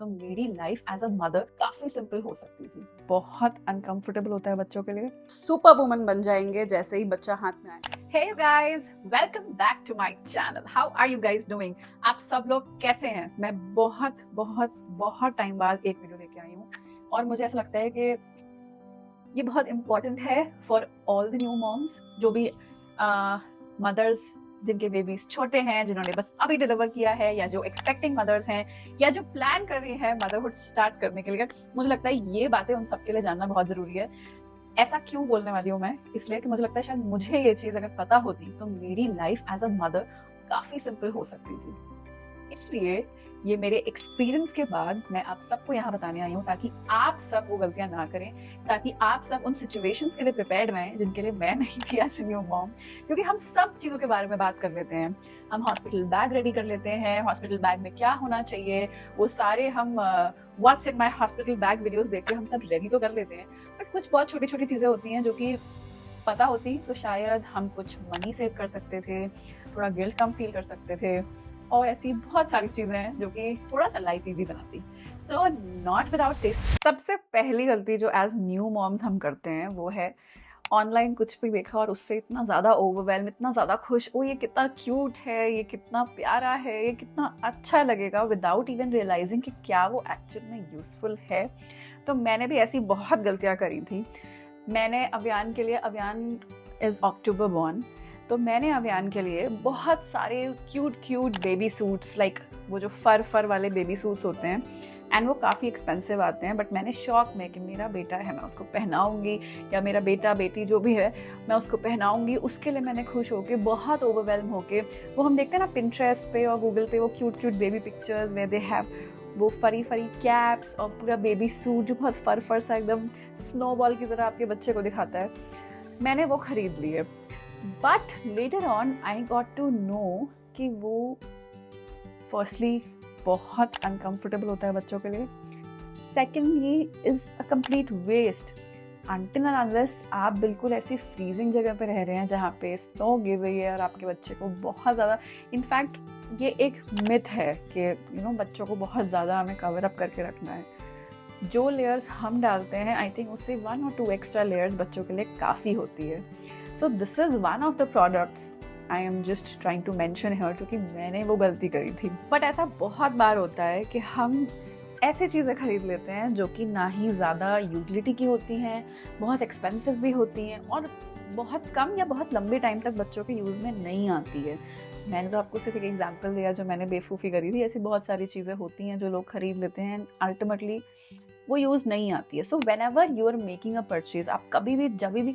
तो मेरी life as a mother काफी सिंपल हो सकती थी। बहुत अनकंफर्टेबल होता है बच्चों के लिए। सुपर वुमन बन जाएंगे जैसे ही बच्चा हाथ में आए। Hey guys, welcome back to my channel. How are you guys doing? आप सब लोग कैसे हैं? मैं बहुत बहुत बहुत टाइम बाद एक वीडियो लेके आई हूँ और मुझे ऐसा लगता है कि ये बहुत इम्पोर्टेंट है for all the new moms, जो भी मदर्स जिनके बेबीज छोटे हैं, जिन्होंने बस अभी डिलीवर किया है, या जो एक्सपेक्टिंग मदर्स हैं, या जो प्लान कर रही है मदरहुड स्टार्ट करने के लिए। मुझे लगता है ये बातें उन सबके लिए जानना बहुत जरूरी है। ऐसा क्यों बोलने वाली हूँ मैं? इसलिए कि मुझे लगता है शायद मुझे ये चीज अगर पता होती तो मेरी लाइफ एज अ मदर काफी सिंपल हो सकती थी। इसलिए ये मेरे एक्सपीरियंस के बाद मैं आप सबको यहाँ बताने आई हूँ, ताकि आप सब वो गलतियां ना करें, ताकि आप सब उन सिचुएशंस के लिए प्रिपेयर्ड रहें जिनके लिए मैं नहीं थी एज ए न्यू मॉम। क्योंकि हम सब चीज़ों के बारे में बात कर लेते हैं, हम हॉस्पिटल बैग रेडी कर लेते हैं, हॉस्पिटल बैग में क्या होना चाहिए वो सारे हम what's in my hospital bag videos देख के हम सब रेडी तो कर लेते हैं। बट कुछ बहुत छोटी छोटी चीज़ें होती हैं जो कि पता होती तो शायद हम कुछ मनी सेव कर सकते थे, थोड़ा गिल्ट कम फील कर सकते थे, और ऐसी बहुत सारी चीजें हैं जो कि थोड़ा सा लाइफ इजी बनाती। So not without this. सबसे पहली गलती जो एज न्यू मॉम्स हम करते हैं वो है ऑनलाइन कुछ भी देखा और उससे इतना ज़्यादा ओवरवेलम, इतना ज़्यादा खुश, ओ ये कितना क्यूट है, ये कितना प्यारा है, ये कितना अच्छा लगेगा, विदाउट इवन रियलाइजिंग कि क्या वो एक्चुअल में यूजफुल है। तो मैंने भी ऐसी बहुत गलतियाँ करी थी। मैंने अभियान के लिए, अभियान इज अक्टूबर बॉर्न, तो मैंने अभियान के लिए बहुत सारे क्यूट बेबी सूट्स, लाइक वो जो फर वाले बेबी सूट्स होते हैं, एंड वो काफ़ी एक्सपेंसिव आते हैं, बट मैंने शौक में कि मेरा बेटा है मैं उसको पहनाऊंगी, या मेरा बेटा बेटी जो भी है मैं उसको पहनाऊंगी, उसके लिए मैंने खुश होके, बहुत ओवरवेलम होके, वो हम देखते हैं ना पिंटरेस्ट पे और गूगल पे, वो cute baby pictures way they have वो फरी कैप्स और पूरा बेबी सूट जो बहुत फर सा एकदम स्नोबॉल की तरह आपके बच्चे को दिखाता है, मैंने वो खरीद लिए। But later on I got to know कि वो फर्स्टली बहुत अनकंफर्टेबल होता है बच्चों के लिए, secondly is a complete waste until and unless आप बिल्कुल ऐसी फ्रीजिंग जगह पे रह रहे हैं जहाँ पे स्नो गिर रही है और आपके बच्चे को बहुत ज़्यादा, इनफैक्ट ये एक मिथ है कि बच्चों को बहुत ज़्यादा हमें कवर अप करके रखना है। जो लेयर्स हम डालते हैं आई थिंक उससे 1 और 2 एक्स्ट्रा लेयर्स बच्चों के लिए काफ़ी होती है। So this is one of the products I am just trying to mention here, क्योंकि मैंने वो गलती करी थी। बट ऐसा बहुत बार होता है कि हम ऐसी चीज़ें खरीद लेते हैं जो कि ना ही ज़्यादा यूटिलिटी की होती हैं, बहुत एक्सपेंसिव भी होती हैं, और बहुत कम या बहुत लंबे टाइम तक बच्चों के यूज़ में नहीं आती है। मैंने तो आपको सिर्फ एक एग्जांपल दिया जो मैंने बेवकूफ़ी करी थी। ऐसी बहुत सारी चीज़ें होती हैं जो लोग खरीद लेते हैं, अल्टीमेटली वो यूज़ नहीं आती है। So whenever you are making a purchase, आप कभी भी जब भी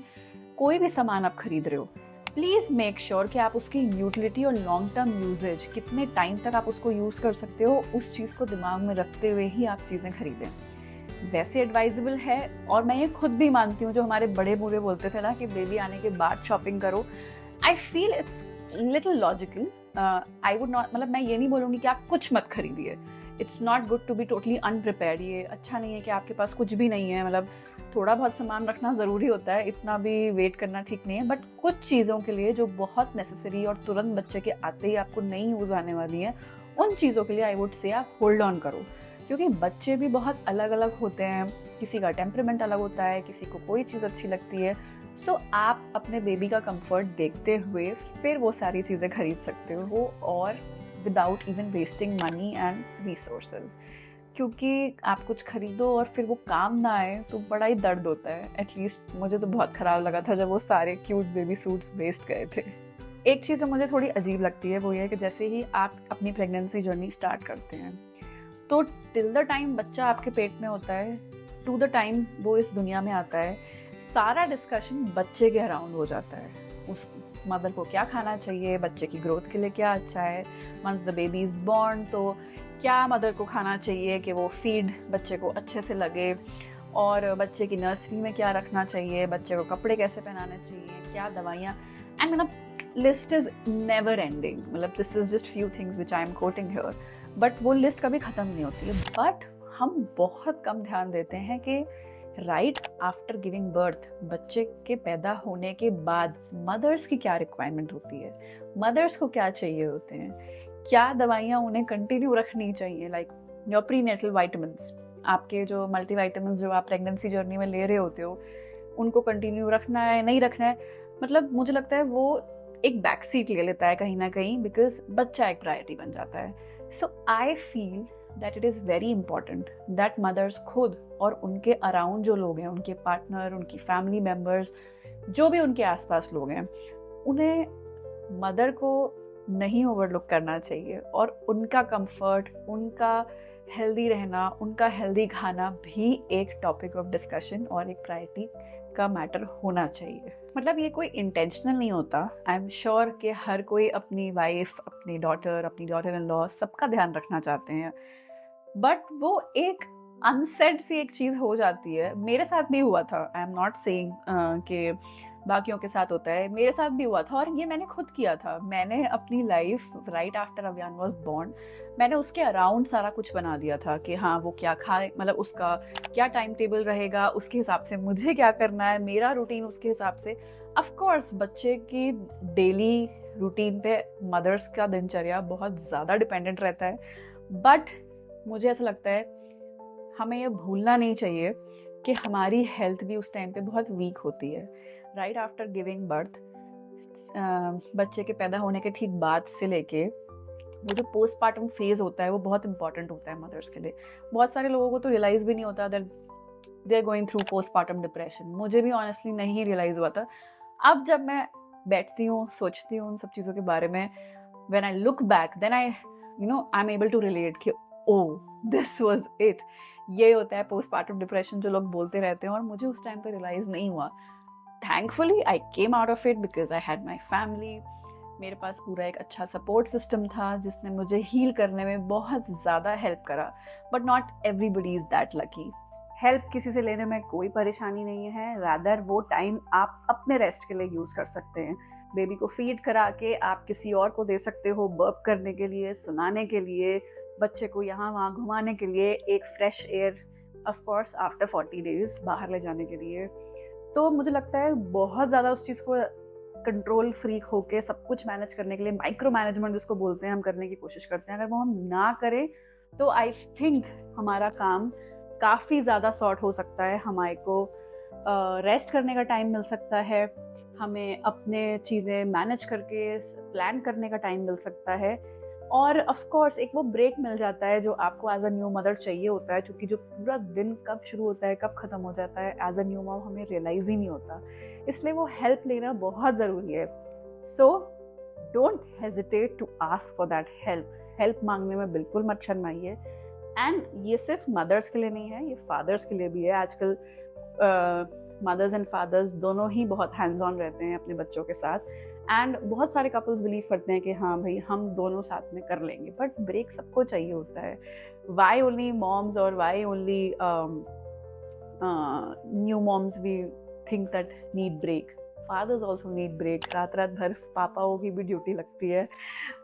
कोई भी सामान आप खरीद रहे हो, प्लीज़ मेक श्योर कि आप उसकी यूटिलिटी और लॉन्ग टर्म यूजेज, कितने टाइम तक आप उसको यूज़ कर सकते हो, उस चीज़ को दिमाग में रखते हुए ही आप चीज़ें खरीदें। वैसे एडवाइजेबल है, और मैं ये खुद भी मानती हूँ, जो हमारे बड़े बूढ़े बोलते थे ना कि बेबी आने के बाद शॉपिंग करो, I feel it's little logical. I would not, मतलब मैं ये नहीं बोलूँगी कि आप कुछ मत खरीदिए। It's not good to be totally unprepared. ये अच्छा नहीं है कि आपके पास कुछ भी नहीं है, मतलब थोड़ा बहुत सामान रखना ज़रूरी होता है, इतना भी वेट करना ठीक नहीं है। बट कुछ चीज़ों के लिए जो बहुत नेसेसरी और तुरंत बच्चे के आते ही आपको नहीं यूज़ आने वाली हैं, उन चीज़ों के लिए आई वुड से आप होल्ड ऑन करो। क्योंकि बच्चे भी बहुत अलग अलग होते हैं, किसी का टेम्परामेंट अलग होता है, किसी को कोई चीज़ अच्छी लगती है। सो आप अपने बेबी का कंफर्ट देखते हुए फिर वो सारी चीज़ें खरीद सकते हो, और without even wasting money and resources. क्योंकि आप कुछ खरीदो और फिर वो काम ना आए तो बड़ा ही दर्द होता है। एटलीस्ट मुझे तो बहुत ख़राब लगा था जब वो सारे क्यूट बेबी सूट्स वेस्ट गए थे। एक चीज़ जो मुझे थोड़ी अजीब लगती है वो ये है कि जैसे ही आप अपनी प्रेगनेंसी जर्नी स्टार्ट करते हैं, तो टिल द टाइम बच्चा आपके पेट में होता है, टू द टाइम वो इस दुनिया में आता है, सारा डिस्कशन बच्चे के अराउंड हो जाता है। उस मदर को क्या खाना चाहिए, बच्चे की ग्रोथ के लिए क्या अच्छा है, once the baby is born तो क्या मदर को खाना चाहिए कि वो फीड बच्चे को अच्छे से लगे, और बच्चे की नर्सरी में क्या रखना चाहिए, बच्चे को कपड़े कैसे पहनाने चाहिए, क्या दवाइयाँ, एंड मतलब लिस्ट इज़ नेवर एंडिंग। मतलब this is just few things which I am quoting here, but वो लिस्ट कभी ख़त्म नहीं होती है। बट हम बहुत कम ध्यान देते हैं कि राइट आफ्टर गिविंग बर्थ, बच्चे के पैदा होने के बाद मदर्स की क्या रिक्वायरमेंट होती है, मदर्स को क्या चाहिए होते हैं, क्या दवाइयाँ उन्हें कंटिन्यू रखनी चाहिए, लाइक योर प्रीनेटल विटामिन्स, आपके जो मल्टीविटामिन्स जो आप प्रेगनेंसी जर्नी में ले रहे होते हो, उनको कंटिन्यू रखना है नहीं रखना है, मतलब मुझे लगता है वो एक बैक सीट ले लेता है कहीं ना कहीं, बिकॉज बच्चा एक प्रायोरिटी बन जाता है। So I feel that it is very important that mothers खुद और उनके अराउंड जो लोग हैं, उनके पार्टनर, उनकी फैमिली मेम्बर्स, जो भी उनके आसपास लोग हैं, उन्हें मदर को नहीं ओवरलुक करना चाहिए और उनका कंफर्ट, उनका हेल्दी रहना, उनका हेल्दी खाना भी एक टॉपिक ऑफ डिस्कशन और एक प्रायोरिटी का मैटर होना चाहिए। मतलब ये कोई इंटेंशनल नहीं होता। आई एम श्योर कि हर कोई अपनी वाइफ, अपनी डॉटर इन लॉ सबका ध्यान रखना चाहते हैं, बट वो एक अनसेड सी एक चीज़ हो जाती है। मेरे साथ भी हुआ था, आई एम नॉट सेइंग कि बाकियों के साथ होता है, मेरे साथ भी हुआ था और ये मैंने खुद किया था। मैंने अपनी life right after Aviaan was born, मैंने उसके अराउंड सारा कुछ बना दिया था कि हाँ वो क्या खाए, मतलब उसका क्या टाइम टेबल रहेगा, उसके हिसाब से मुझे क्या करना है, मेरा रूटीन उसके हिसाब से। ऑफ कोर्स बच्चे की डेली रूटीन पे मदर्स का दिनचर्या बहुत ज़्यादा डिपेंडेंट रहता है, बट मुझे ऐसा लगता है हमें ये भूलना नहीं चाहिए कि हमारी हेल्थ भी उस टाइम पे बहुत वीक होती है। राइट आफ्टर गिविंग बर्थ, बच्चे के पैदा होने के ठीक बाद से लेके वो जो पोस्टपार्टम फेज होता है वो बहुत इंपॉर्टेंट होता है मदर्स के लिए। बहुत सारे लोगों को तो रियलाइज़ भी नहीं होता that they are going through postpartum depression. मुझे भी ऑनेस्टली नहीं रियलाइज़ हुआ था। अब जब मैं बैठती हूँ, सोचती हूँ उन सब चीज़ों के बारे में, when I look back then I am able to relate कि ओह दिस वाज इट, ये होता है पोस्टपार्टम डिप्रेशन जो लोग बोलते रहते हैं, और मुझे उस टाइम पे रियलाइज़ नहीं हुआ। Thankfully I came out of it because I had my family. मेरे पास पूरा एक अच्छा सपोर्ट सिस्टम था जिसने मुझे हील करने में बहुत ज़्यादा हेल्प करा, but not everybody is that lucky. Help किसी से लेने में कोई परेशानी नहीं है, रादर वो टाइम आप अपने रेस्ट के लिए यूज़ कर सकते हैं। बेबी को फीड करा के आप किसी और को दे सकते हो, बर्प करने के लिए, सुनाने के लिए, बच्चे को यहाँ वहाँ घुमाने के लिए, एक fresh air of course after 40 days बाहर ले जाने के लिए। तो मुझे लगता है बहुत ज़्यादा उस चीज़ को कंट्रोल फ्रीक होके सब कुछ मैनेज करने के लिए, माइक्रो मैनेजमेंट जिसको बोलते हैं, हम करने की कोशिश करते हैं। अगर वो हम ना करें तो आई थिंक हमारा काम काफ़ी ज़्यादा सॉर्ट हो सकता है। हमारे को रेस्ट करने का टाइम मिल सकता है, हमें अपने चीज़ें मैनेज करके प्लान करने का टाइम मिल सकता है, और ऑफ कोर्स एक वो ब्रेक मिल जाता है जो आपको एज अ न्यू मदर चाहिए होता है, क्योंकि जो पूरा दिन कब शुरू होता है, कब ख़त्म हो जाता है, एज अ न्यू मॉम हमें रियलाइज़ ही नहीं होता। इसलिए वो हेल्प लेना बहुत ज़रूरी है। So don't hesitate to ask for that help. Help मांगने में बिल्कुल मत शर्माइए। एंड ये सिर्फ मदर्स के लिए नहीं है, ये फादर्स के लिए भी है। आजकल मदर्स एंड फादर्स दोनों ही बहुत हैंड्स ऑन रहते हैं अपने बच्चों के साथ, एंड बहुत सारे कपल्स बिलीव करते हैं कि हाँ भाई हम दोनों साथ में कर लेंगे, बट ब्रेक सबको चाहिए होता है। वाई ओनली मॉम्स और why only new moms we think that need break, fathers also need break. रात रात भर पापाओं की भी ड्यूटी लगती है,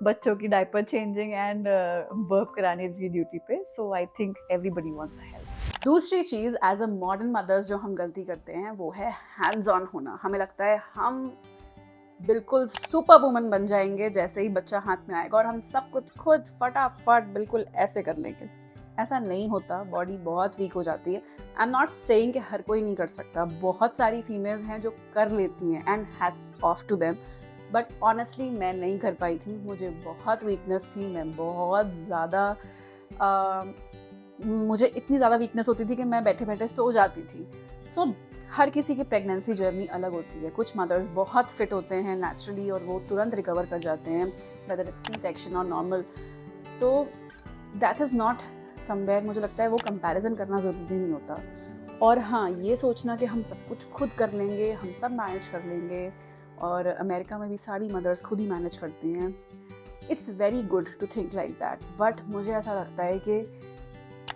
बच्चों की डायपर चेंजिंग एंड बर्प कराने की ड्यूटी पे। So I think everybody wants a help. दूसरी चीज़ एज अ मॉडर्न मदर्स जो हम गलती करते हैं वो है हैंड्स ऑन होना। हमें लगता है हम बिल्कुल सुपर वुमन बन जाएंगे जैसे ही बच्चा हाथ में आएगा और हम सब कुछ खुद फटाफट बिल्कुल ऐसे कर लेंगे। ऐसा नहीं होता, बॉडी बहुत वीक हो जाती है। आई एम नॉट सेइंग कि हर कोई नहीं कर सकता, बहुत सारी फीमेल्स हैं जो कर लेती हैं and hats off to them, but honestly मैं नहीं कर पाई थी। मुझे बहुत वीकनेस थी, मैं बहुत ज़्यादा मुझे इतनी ज़्यादा वीकनेस होती थी कि मैं बैठे बैठे सो जाती थी। सो हर किसी की प्रेगनेंसी जर्नी अलग होती है। कुछ मदर्स बहुत फिट होते हैं नेचुरली और वो तुरंत रिकवर कर जाते हैं, वेदर इट्स सी सेक्शन और नॉर्मल। तो दैट इज़ नॉट समवेयर, मुझे लगता है वो कंपैरिजन करना ज़रूरी नहीं होता। और हाँ, ये सोचना कि हम सब कुछ खुद कर लेंगे, हम सब मैनेज कर लेंगे, और अमेरिका में भी सारी मदर्स खुद ही मैनेज करती हैं, it's very good to think like that. But मुझे ऐसा लगता है कि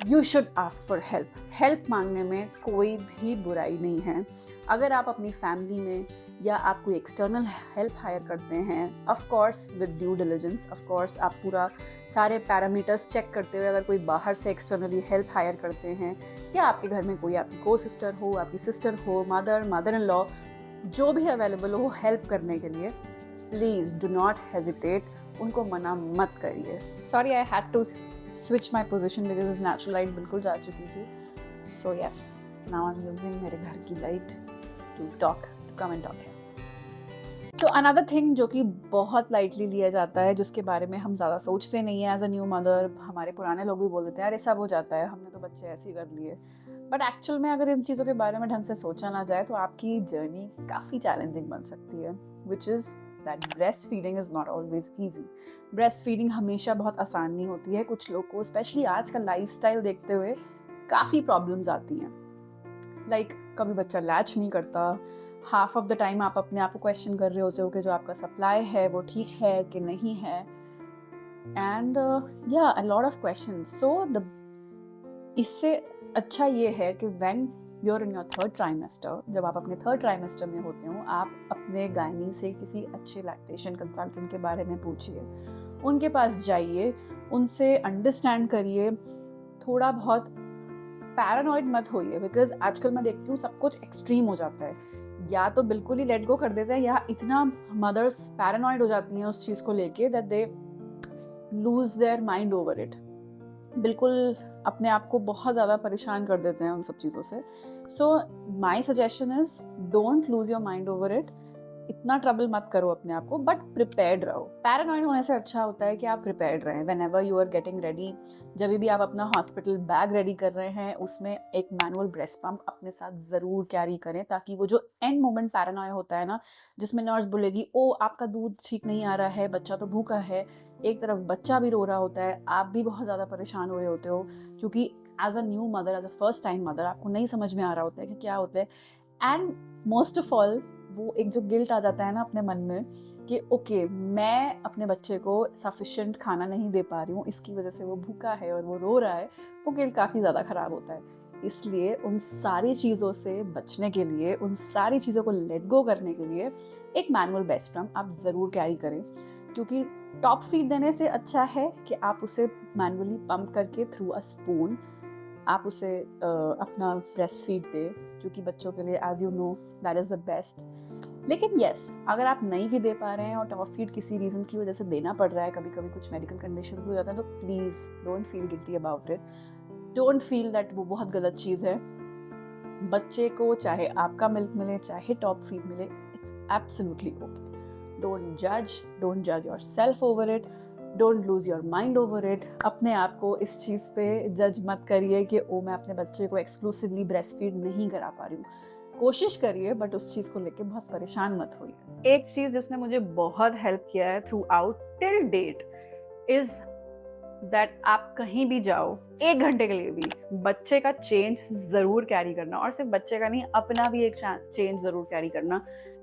you should ask for help. Help मांगने में कोई भी बुराई नहीं है। अगर आप अपनी फैमिली में या आप कोई एक्सटर्नल हेल्प हायर करते हैं, of course with due diligence, of course आप पूरा सारे पैरामीटर्स चेक करते हुए अगर कोई बाहर से एक्सटर्नली हेल्प हायर करते हैं, या आपके घर में कोई आपकी को सिस्टर हो, आपकी सिस्टर हो, मदर इन लॉ, जो भी अवेलेबल हो हेल्प करने के लिए, प्लीज़ डू नॉट हेजिटेट, उनको मना मत करिए। Sorry I had to switch my position because natural light बिल्कुल जा चुकी थी. So yes, now I'm using मेरे घर की light to come and talk here. So another thing जो कि बहुत lightly लिया जाता है, जिसके बारे में हम ज़्यादा सोचते नहीं है as a new mother, हमारे पुराने लोग भी बोल देते हैं अरे सब हो जाता है, हमने तो बच्चे ऐसे ही कर लिए. बट एक्चुअल में अगर इन चीज़ों के बारे में ढंग से सोचा ना जाए तो आपकी जर्नी काफ़ी चैलेंजिंग बन सकती है. Which is that breast feeding is not always easy. Breast feeding हमेशा बहुत आसान नहीं होती है. कुछ लोग को स्पेशली आज का लाइफस्टाइल देखते हुए काफ़ी प्रॉब्लम्स आती हैं. लाइक कभी बच्चा लैच नहीं करता. हाफ ऑफ द टाइम आप अपने आप को क्वेश्चन कर रहे होते हो कि जो आपका सप्लाई है वो ठीक है कि नहीं है. एंड या a lot of question. So इससे अच्छा ये है कि when you are in your third trimester, जब आप अपने थर्ड ट्राइमेस्टर में होते हो, आप अपने गायनी से किसी अच्छे लैक्टेशन कंसल्टेंट के बारे में पूछिए. उनके पास जाइए, उनसे अंडरस्टैंड करिए. थोड़ा बहुत पैरानॉइड मत होइए, बिकॉज आजकल मैं देखती हूँ सब कुछ एक्सट्रीम हो जाता है. या तो बिल्कुल ही लेट गो कर देते हैं, या इतना मदर्स पैरानॉइड हो जाती हैं उस चीज़ को लेके that they lose their mind over it. बिल्कुल अपने आप को बहुत ज़्यादा परेशान कर देते हैं उन सब चीज़ों से. So my suggestion is don't lose your mind over it. इतना ट्रबल मत करो अपने आप को, बट प्रिपेयर्ड रहो. पैरानॉइड होने से अच्छा होता है कि आप प्रिपेयर्ड रहें. Whenever you are getting ready, जब भी आप अपना हॉस्पिटल बैग रेडी कर रहे हैं, उसमें एक मैनुअल ब्रेस्ट पंप अपने साथ ज़रूर कैरी करें, ताकि वो जो एंड मोमेंट पैरानॉय होता है ना, जिसमें नर्स बोलेगी ओ आपका दूध ठीक नहीं आ रहा है, बच्चा तो भूखा है, एक तरफ बच्चा भी रो रहा होता है, आप भी बहुत ज़्यादा परेशान हो रहे होते हो, क्योंकि as a new mother, as a first time mother, आपको नहीं समझ में आ रहा होता है कि क्या होता है. एंड मोस्ट ऑफ ऑल वो एक जो गिल्ट आ जाता है ना अपने मन में कि ओके मैं अपने बच्चे को सफिशिएंट खाना नहीं दे पा रही हूँ, इसकी वजह से वो भूखा है और वो रो रहा है, वो गिल्ट काफ़ी ज़्यादा ख़राब होता है. इसलिए उन सारी चीज़ों से बचने के लिए, उन सारी चीज़ों को लेट गो करने के लिए एक मैनुअल ब्रेस्ट पंप आप ज़रूर कैरी करें. क्योंकि टॉप फीड देने से अच्छा है कि आप उसे मैनुअली पंप करके थ्रू अ स्पून आप उसे अपना ब्रेस्ट फीड दे, क्योंकि बच्चों के लिए as you know that is the best. लेकिन यस, अगर आप नहीं भी दे पा रहे हैं और टॉप फीड किसी रीजन की वजह से देना पड़ रहा है, कभी कभी कुछ मेडिकल कंडीशंस भी हो जाते हैं, तो please don't feel guilty about it. Don't feel that वो बहुत गलत चीज़ है. बच्चे को चाहे आपका मिल्क मिले, चाहे टॉप फीड मिले, इट्स एब्सोल्युटली ओके. डोंट जज yourself over it. Don't lose your mind over it. अपने आप को इस चीज़ पे जज मत करिए कि ओ मैं अपने बच्चे को एक्सक्लूसिवली ब्रेस्ट फीड नहीं करा पा रही हूँ. कोशिश करिए, बट उस चीज़ को लेके बहुत परेशान मत होइए. एक चीज़ जिसने मुझे बहुत हेल्प किया है through out till that is that आप कहीं भी जाओ, 1 घंटे के लिए भी बच्चे का चेंज ज़रूर कैरी करना. और सिर्फ बच्चे का नहीं, अपना भी एक चेंज ज़रूर कैरी करना,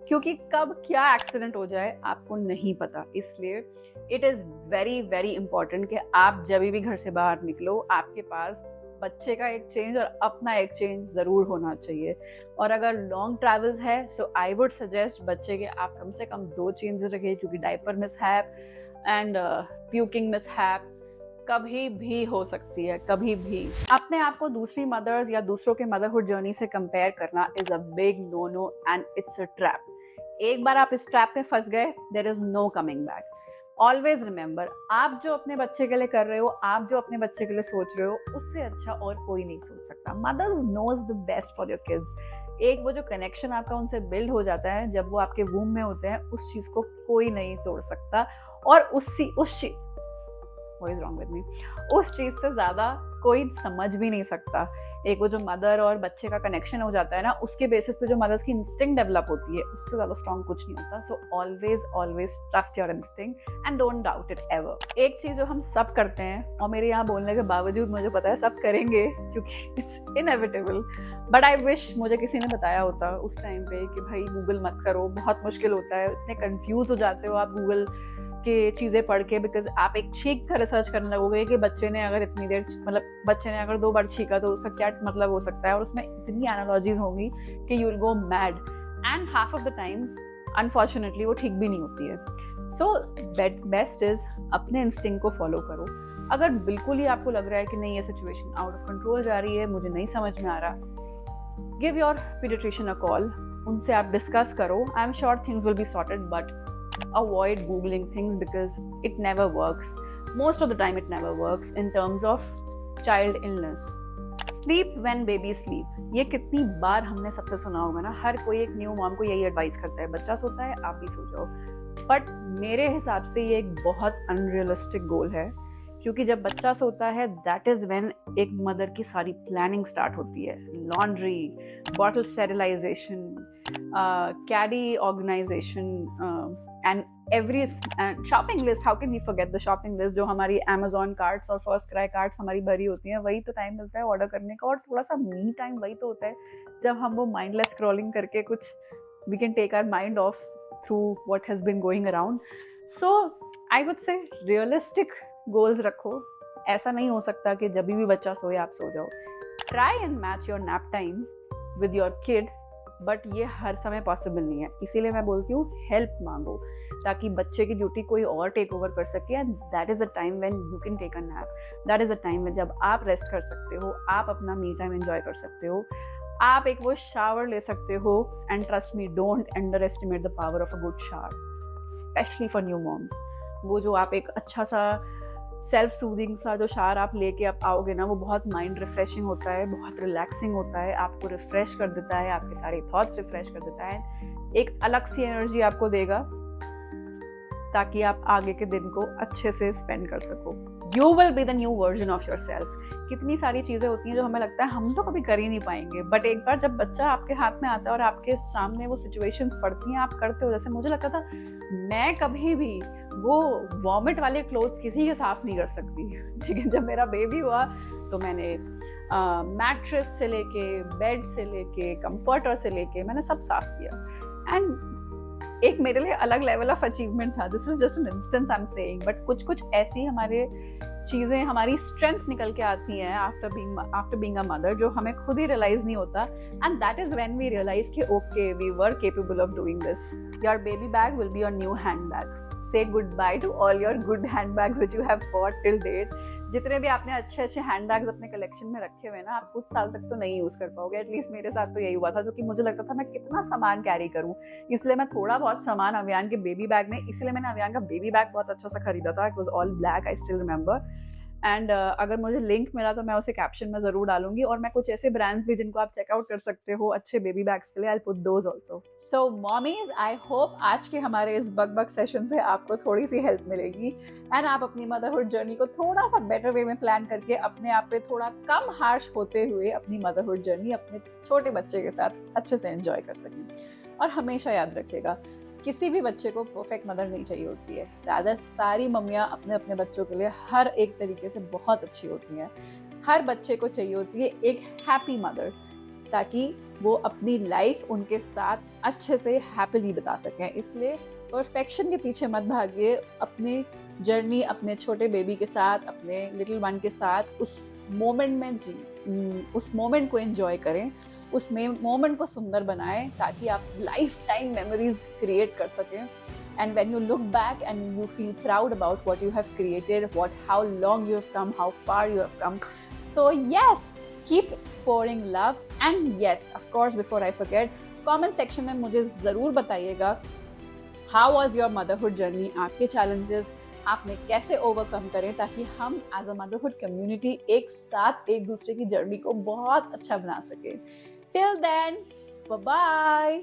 क्योंकि कब क्या एक्सीडेंट हो जाए आपको नहीं पता. इसलिए it is very very important कि आप जब भी घर से बाहर निकलो, आपके पास बच्चे का एक चेंज और अपना एक चेंज ज़रूर होना चाहिए. और अगर लॉन्ग ट्रैवल्स है, सो आई वुड सजेस्ट बच्चे के आप कम से कम 2 चेंजेस रखें, क्योंकि diaper mishap and puking mishap कभी भी हो सकती है, कभी भी. अपने आप को दूसरी मदर्स या दूसरों के मदरहुड जर्नी से कंपेयर करना is a big no no and it's a trap. एक बार आप इस ट्रैप में फंस गए, there is no coming back. Always remember, आप जो अपने बच्चे के लिए कर रहे हो, आप जो अपने बच्चे के लिए सोच रहे हो, उससे अच्छा और कोई नहीं सोच सकता. Mothers knows the best for your kids. एक वो जो कनेक्शन आपका उनसे बिल्ड हो जाता है जब वो आपके वूम में होते हैं, उस चीज़ को कोई नहीं तोड़ सकता. और उस चीज़ से ज़्यादा कोई समझ भी नहीं सकता. एक वो जो मदर और बच्चे का कनेक्शन हो जाता है ना, उसके बेसिस पे जो मदर्स की इंस्टिंक्ट डेवलप होती है, उससे ज़्यादा स्ट्रॉन्ग कुछ नहीं होता. So always trust your instinct and don't doubt it ever. एक चीज़ जो हम सब करते हैं, और मेरे यहाँ बोलने के बावजूद मुझे पता है सब करेंगे, क्योंकि it's inevitable, but I wish मुझे किसी ने बताया होता उस टाइम पे कि भाई गूगल मत करो, बहुत मुश्किल होता है, इतने कंफ्यूज हो जाते हो आप गूगल के चीज़ें पढ़ के, बिकॉज आप एक छींक का रिसर्च करने लगोगे कि बच्चे ने अगर इतनी देर, मतलब बच्चे ने अगर 2 बार छींका तो उसका क्या मतलब हो सकता है, और उसमें इतनी एनालॉजीज होंगी कि you will go mad. And half of the time unfortunately वो ठीक भी नहीं होती है. सो बेस्ट इज अपने इंस्टिंक्ट को फॉलो करो. अगर बिल्कुल ही आपको लग रहा है कि नहीं ये सिचुएशन आउट ऑफ कंट्रोल जा रही है, मुझे नहीं समझ में आ रहा, give your paediatrician a call. उनसे आप डिस्कस करो. I am sure things will be sorted, but avoid googling things because it never works. most of the time it never works in terms of child illness. Sleep when baby sleep, ये कितनी बार हमने सबसे सुना होगा ना, हर कोई एक new mom को यही एडवाइस करता है, बच्चा सोता है आप भी सो जाओ। बट मेरे हिसाब से ये एक बहुत अनरियलिस्टिक गोल है, क्योंकि जब बच्चा सोता है दैट इज व्हेन एक मदर की सारी प्लानिंग स्टार्ट होती है, laundry, bottle sterilisation, caddy organisation and every shopping list. How can we forget the shopping list, जो हमारी Amazon कार्ट्स और फर्स्ट क्राई कार्ट्स हमारी भरी होती हैं, वही तो टाइम मिलता है ऑर्डर करने का, और थोड़ा सा मी टाइम वही तो होता है जब हम वो माइंडलेस स्क्रॉलिंग करके कुछ we can take our mind off through what has been going around. So I would say realistic goals रखो। ऐसा नहीं हो सकता कि जब भी बच्चा सोए आप सो जाओ। Try and match your nap time with your kid, but ये हर समय पॉसिबल नहीं है, इसीलिए मैं बोलती हूँ हेल्प मांगो, ताकि बच्चे की ड्यूटी कोई और टेक ओवर कर सके। And that is a time when you can take a nap, that is a time में जब आप रेस्ट कर सकते हो, आप अपना मी टाइम एंजॉय कर सकते हो, आप एक वो शावर ले सकते हो। And trust me, don't underestimate the power of a good shower, specially for new moms. वो जो आप एक अच्छा सा सेल्फ सूदिंग सा जो शावर आप लेके आप आओगे ना, वो बहुत माइंड रिफ्रेशिंग होता है, बहुत रिलैक्सिंग होता है, आपको रिफ्रेश कर देता है, आपके सारे थॉट्स रिफ्रेश कर देता है, एक अलग सी एनर्जी आपको देगा ताकि आप आगे के दिन को अच्छे से स्पेंड कर सको। You will be the new version of your self. कितनी सारी चीज़ें होती हैं जो हमें लगता है हम तो कभी कर ही नहीं पाएंगे, बट एक बार जब बच्चा आपके हाथ में आता है और आपके सामने वो सिचुएशंस पड़ती हैं, आप करते हो। जैसे मुझे लगता था मैं कभी भी वो वॉमिट वाले क्लोथ्स किसी के साफ नहीं कर सकती, लेकिन जब मेरा बेबी हुआ तो मैंने मैट्रेस से लेके, बेड से लेके, कंफर्टर से लेके मैंने सब साफ किया। एंड एक मेरे लिए अलग लेवल ऑफ अचीवमेंट था। This is just an instance I am saying, but कुछ कुछ ऐसी हमारे चीज़ें, हमारी स्ट्रेंथ निकल के आती हैं आफ्टर बीइंग अ मदर, जो हमें खुद ही रियलाइज नहीं होता। And that is when we realize कि okay, we were capable of doing this. Your baby bag will be your new handbag. Say goodbye to all your good handbags which you have bought till date. जितने भी आपने अच्छे अच्छे hand bags अपने collection में रखे हुए ना, आप कुछ साल तक तो नहीं यूज कर पाओगे। एटलीस्ट मेरे साथ तो यही हुआ था, क्योंकि मुझे लगता था मैं कितना सामान कैरी करूं, इसलिए मैं थोड़ा बहुत सामान अवियान के बेबी बैग में, इसलिए मैंने अवियान का बेबी बैग बहुत अच्छा सा खरीदा था। It was all black, I still remember. And अगर मुझे लिंक मिला तो मैं उसे कैप्शन में जरूर डालूंगी, और मैं कुछ ऐसे ब्रांड्स भी जिनको आप चेकआउट कर सकते हो अच्छे बेबी बैग्स के लिए, I will put those also. So mommies, I hope आज के हमारे इस बक सेशन से आपको थोड़ी सी हेल्प मिलेगी, एंड आप अपनी मदरहुड जर्नी को थोड़ा सा बेटर वे में प्लान करके अपने आप पे थोड़ा कम हार्श होते हुए अपनी मदरहुड जर्नी अपने छोटे बच्चे के साथ अच्छे से एंजॉय कर सकें। और हमेशा याद रखिएगा, किसी भी बच्चे को परफेक्ट मदर नहीं चाहिए होती है, रादर सारी मम्मियाँ अपने अपने बच्चों के लिए हर एक तरीके से बहुत अच्छी होती हैं। हर बच्चे को चाहिए होती है एक हैप्पी मदर, ताकि वो अपनी लाइफ उनके साथ अच्छे से हैप्पीली बिता सकें। इसलिए परफेक्शन के पीछे मत भागिए, अपनी जर्नी अपने छोटे बेबी के साथ, अपने लिटिल वन के साथ उस मोमेंट में उस मोमेंट को एंजॉय करें, उस मोमेंट को सुंदर बनाएं, ताकि आप लाइफ टाइम मेमोरीज क्रिएट कर सकें। And when you look back and you feel proud about what you have created, how long you have come, how far you have come. So yes, keep pouring love. And yes, of course, before I forget, comment section में मुझे जरूर बताइएगा how was your motherhood journey, आपके challenges आपने कैसे overcome करें, ताकि हम एज अ मदरहुड कम्युनिटी एक साथ एक दूसरे की जर्नी को बहुत अच्छा बना सकें। Till then, bye-bye.